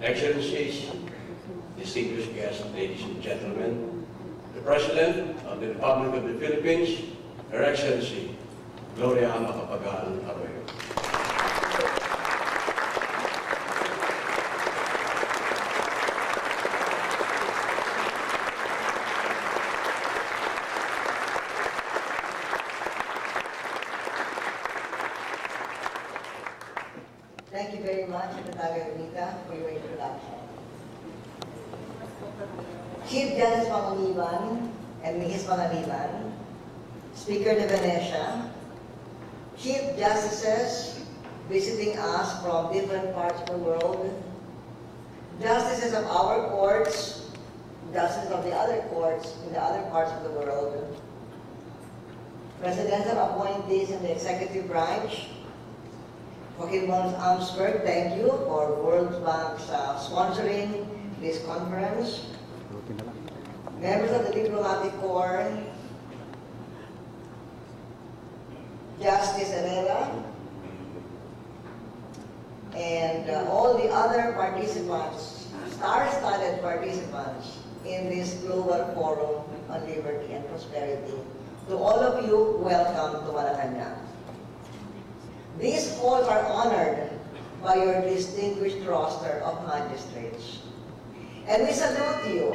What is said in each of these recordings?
Excellencies, distinguished guests, ladies and gentlemen, the President of the Republic of the Philippines, Her Excellency, Gloria Macapagal Arroyo. Thank you very much, Secretary Rita, for your introduction. Chief Justice Pangaliban and Mrs. Pangaliban, Speaker de Venecia, Chief Justices visiting us from different parts of the world, Justices of our courts, Justices of the other courts in the other parts of the world, Presidential appointees in the executive branch, Joaquin Mons Amsberg, thank you for World Bank's sponsoring this conference. Members of the Diplomatic Corps, Justice Herrera, and all the other participants, star-studded participants in this Global Forum on Liberty and Prosperity. To all of you, welcome to Malacanang. These all are honored by your distinguished roster of magistrates. And we salute you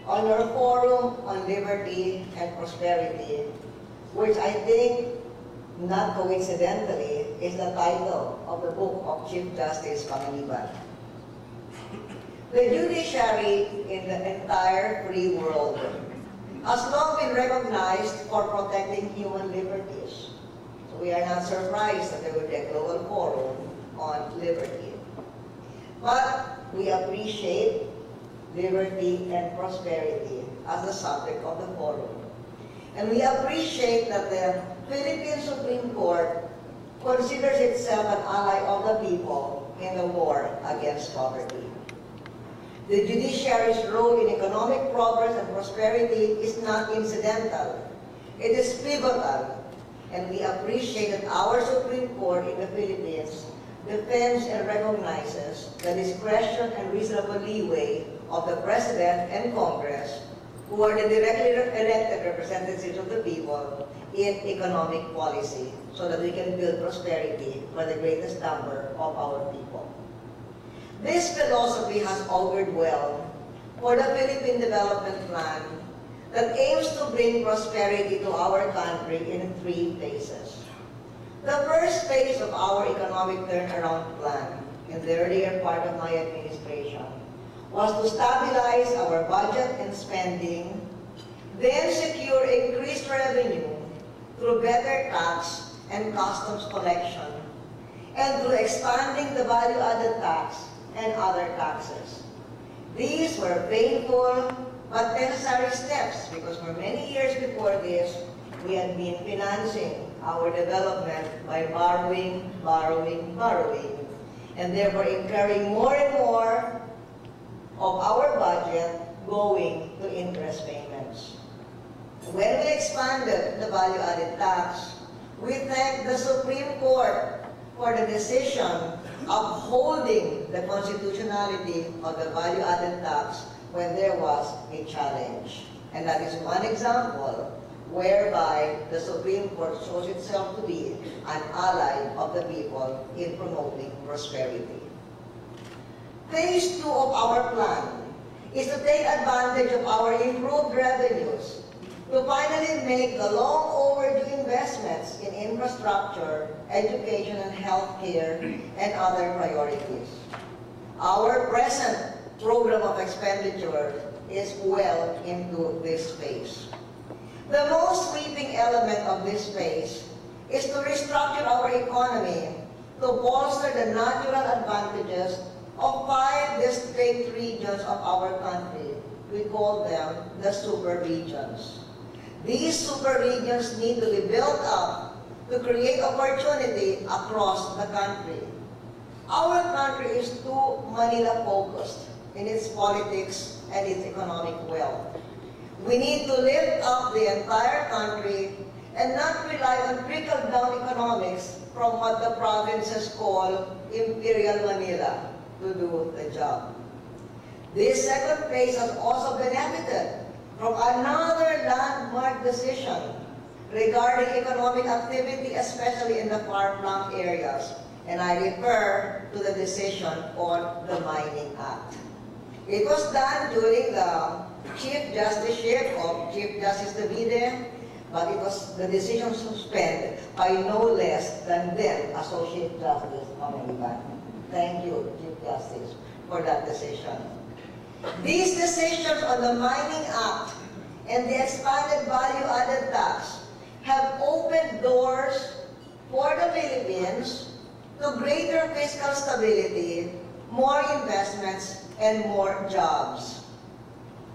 on your Forum on Liberty and Prosperity, which I think, not coincidentally, is the title of the book of Chief Justice Pangaliban. The judiciary in the entire free world has long been recognized for protecting human liberties. So we are not surprised that there will be a global forum on liberty. But we appreciate liberty and prosperity as the subject of the forum. And we appreciate that the Philippine Supreme Court considers itself an ally of the people in the war against poverty. The judiciary's role in economic progress and prosperity is not incidental. It is pivotal. And we appreciate that our Supreme Court in the Philippines defends and recognizes the discretion and reasonable leeway of the President and Congress, who are the directly elected representatives of the people in economic policy, so that we can build prosperity for the greatest number of our people. This philosophy has augured well for the Philippine Development Plan that aims to bring prosperity to our country in 3 phases. The first phase of our economic turnaround plan in the earlier part of my administration was to stabilize our budget and spending, then secure increased revenue through better tax and customs collection, and through expanding the value-added tax and other taxes. These were painful but necessary steps, because for many years before this, we had been financing our development by borrowing, and therefore incurring more and more of our budget going to interest payments. When we expanded the value-added tax, we thank the Supreme Court for the decision upholding the constitutionality of the value-added tax when there was a challenge. And that is one example whereby the Supreme Court shows itself to be an ally of the people in promoting prosperity. Phase 2 of our plan is to take advantage of our improved revenues to finally make the long overdue investments in infrastructure, education and healthcare, and other priorities. Our present program of expenditure is well into this phase. The most sweeping element of this phase is to restructure our economy to bolster the natural advantages of 5 distinct regions of our country. We call them the super regions. These super regions need to be built up to create opportunity across the country. Our country is too Manila-focused in its politics and its economic wealth. We need to lift up the entire country and not rely on trickle-down economics from what the provinces call Imperial Manila to do the job. This second phase has also benefited from another landmark decision regarding economic activity, especially in the far-flung areas, and I refer to the decision on the Mining Act. It was done during the Chief Justiceship of Chief Justice Davide, but the decision was suspended by no less than then Associate Justice American. Thank you, Chief Justice, for that decision. These decisions on the Mining Act and the expanded value-added tax have opened doors for the Philippines to greater fiscal stability, more investments, and more jobs.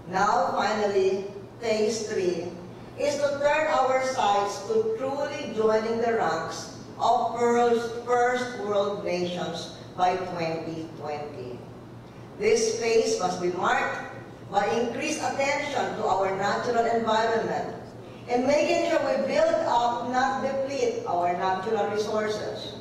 Now, finally, phase 3 is to turn our sights to truly joining the ranks of first world nations by 2020. This phase must be marked by increased attention to our natural environment and making sure we build up, not deplete, our natural resources.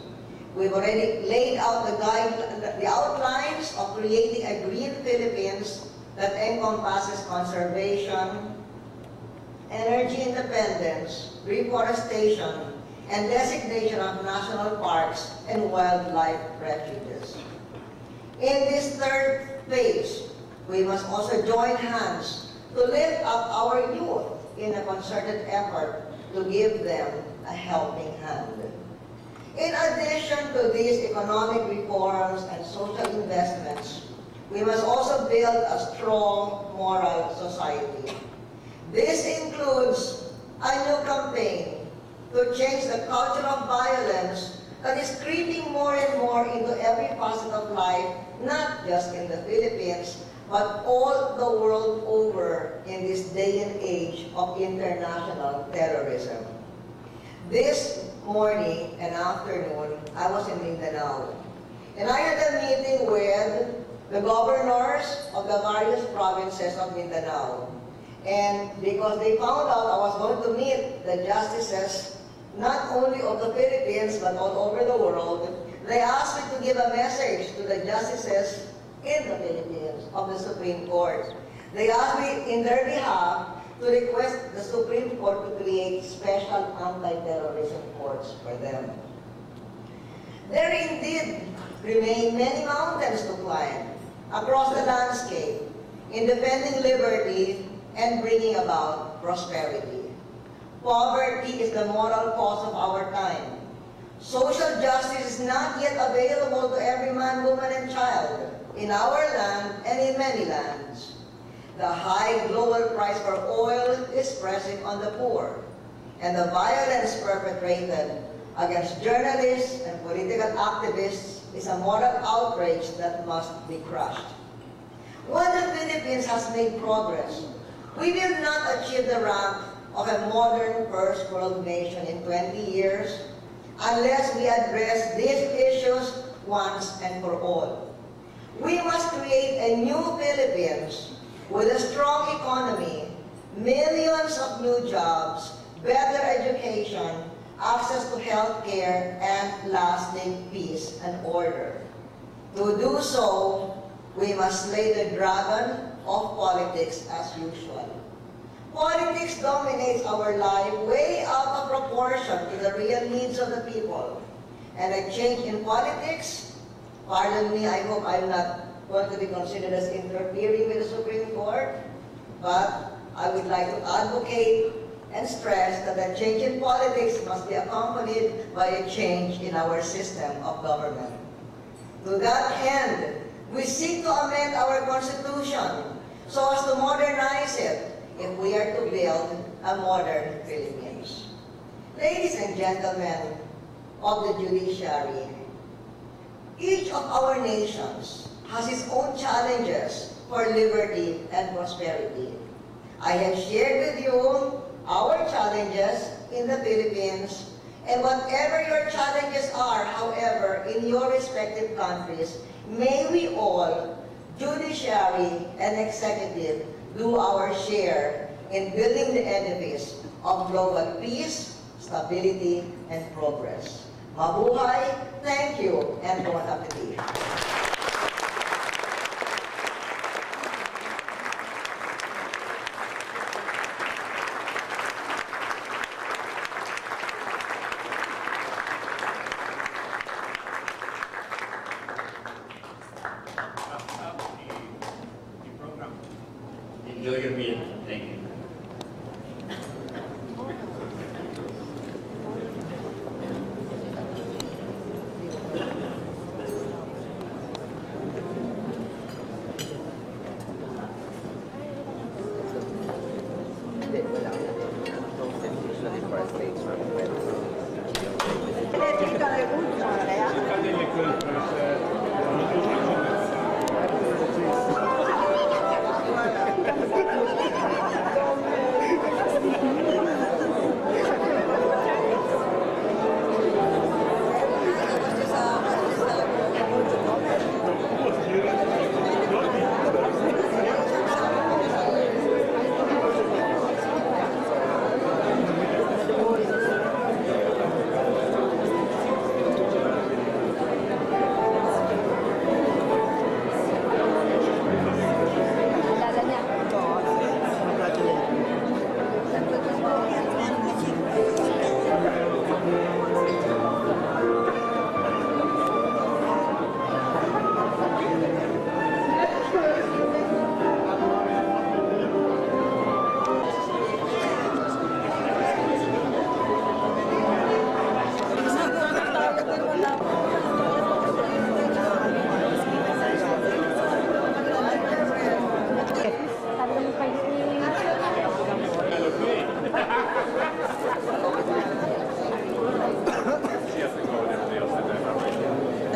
We've already laid out the outlines of creating a green Philippines that encompasses conservation, energy independence, reforestation, and designation of national parks and wildlife refuges. In this third phase, we must also join hands to lift up our youth in a concerted effort to give them a helping hand. In addition to these economic reforms and social investments, we must also build a strong moral society. This includes a new campaign to change the culture of violence that is creeping more and more into every facet of life, not just in the Philippines, but all the world over in this day and age of international terrorism. This morning and afternoon, I was in Mindanao, and I had a meeting with the governors of the various provinces of Mindanao. And because they found out I was going to meet the justices, not only of the Philippines, but all over the world, they asked me to give a message to the justices in the Philippines of the Supreme Court. They asked me in their behalf to request the Supreme Court to create special anti-terrorism courts for them. There indeed remain many mountains to climb across the landscape in defending liberty and bringing about prosperity. Poverty is the moral cause of our time. Social justice is not yet available to every man, woman, and child in our land and in many lands. The high global price for oil is pressing on the poor, and the violence perpetrated against journalists and political activists is a moral outrage that must be crushed. While the Philippines has made progress, we will not achieve the rank of a modern first world nation in 20 years unless we address these issues once and for all. We must create a new Philippines with a strong economy, millions of new jobs, better education, access to health care, and lasting peace and order. To do so, we must slay the dragon of politics as usual. Politics dominates our life way out of proportion to the real needs of the people. And a change in politics, pardon me, I hope I'm not going to be considered as interfering with the Supreme Court, but I would like to advocate and stress that a change in politics must be accompanied by a change in our system of government. To that end, we seek to amend our Constitution so as to modernize it if we are to build a modern Philippines. Ladies and gentlemen of the judiciary, each of our nations has its own challenges for liberty and prosperity. I have shared with you our challenges in the Philippines, and whatever your challenges are, however, in your respective countries, may we all, judiciary and executive, do our share in building the edifice of global peace, stability, and progress. Mabuhay, thank you, and bon appetit. Enjoy your meal. Thank you.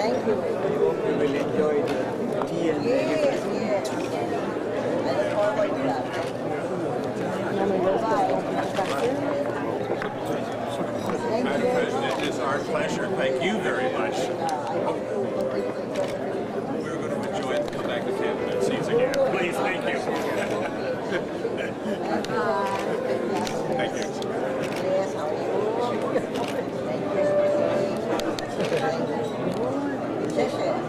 Thank you. I hope you will enjoy the tea and Yes, yes. I look forward to that. Thank Madam you. President, it's our pleasure. Thank you very much. We're going to enjoy it. Come back to cabinet seats again. Please, thank you. Thank you. Yes, how are you? Thank you.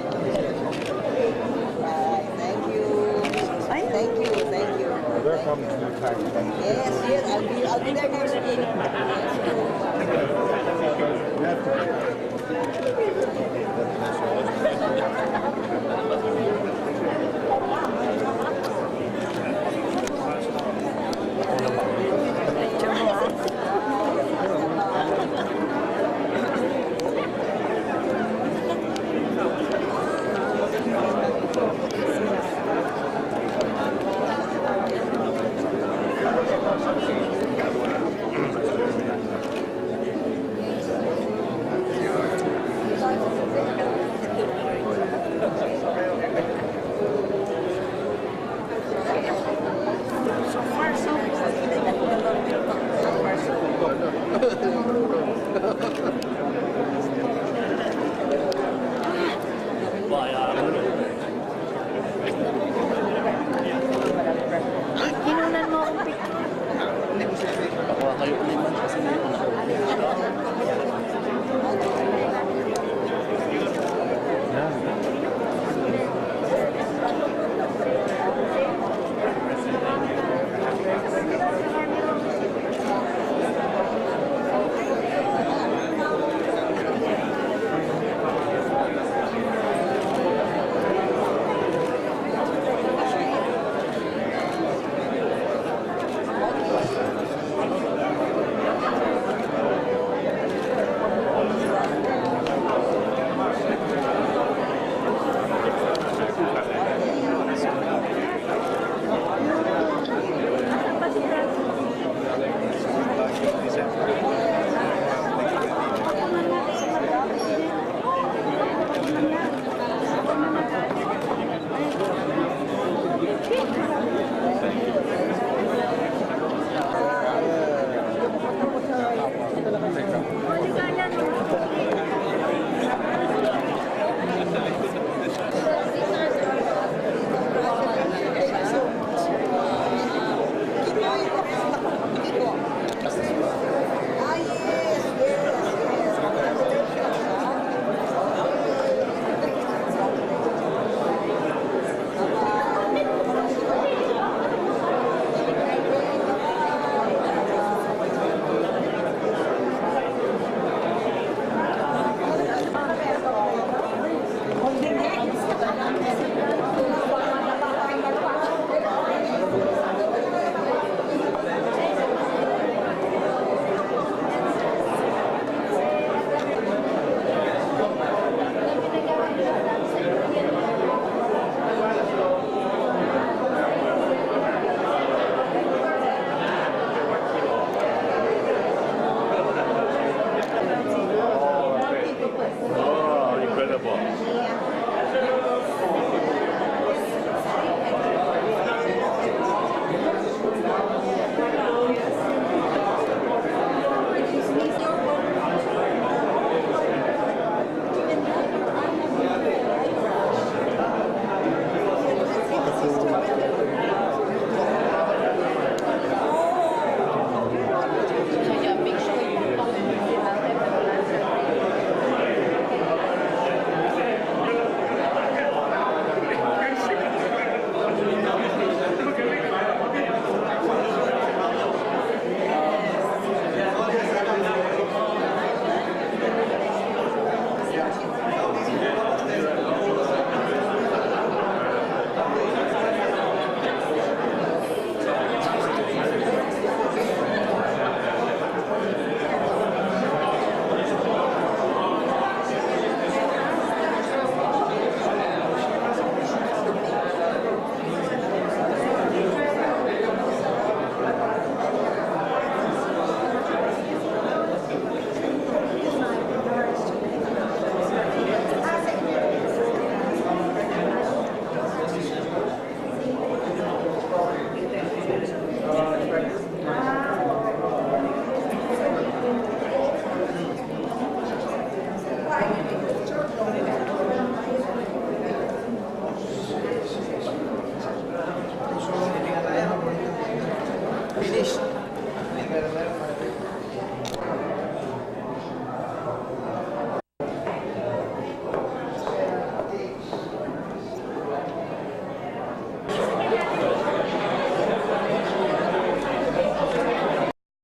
Thank you. Thank you. Thank you. welcome to the party. Yes, yes, I'll be there next week. You have to. po.